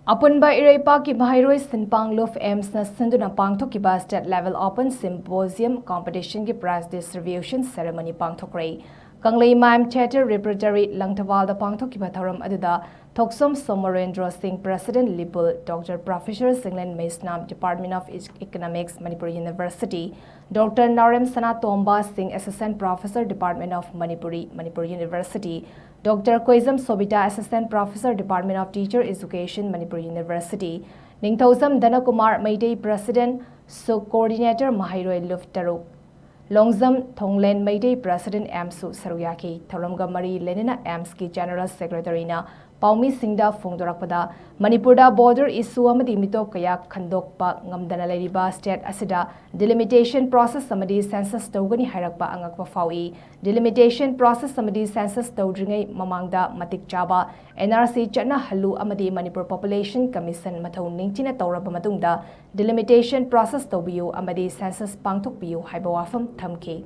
APUNBA IREIPAKKI MAHEIROI SINPANGLUP aims na Sinduna Pangthokkhre State Level Open Symposium Competition ki prize distribution ceremony Pangthokkhre Kanglei Mime Theatre Repertory Langthawal da Pangthokkhre Thoram aduda Thoksom Somarendra Singh President Lipul Dr. Professor Singlen Mesnam Department of Economics Manipur University Dr. Narem Sana Tomba Singh Assistant Professor Department of Manipuri Manipur University Dr. Koizam Sobita Assistant Professor Department of Teacher Education Manipur University Ningthosam Danakumar Maitei President Coordinator MAHEIROI Luftaruk Longzam Thonglen Maitei President Amsu Saruyaki Thoramga Mari Lenina Amski General Secretary na Paumi Singda Fongdorakpada Manipurda border issue amadi mitop kaya khandokpa ngamdana leriba state asida delimitation process samadi census tawgani hairakpa angakpa fawi delimitation process samadi census tawdringai mamangda matik chaba NRC chana halu amadi Manipur Population Commission mathau ningchina tawraba matungda delimitation process tawbiyu amadi census pangthokpiyu haiba wafam thamki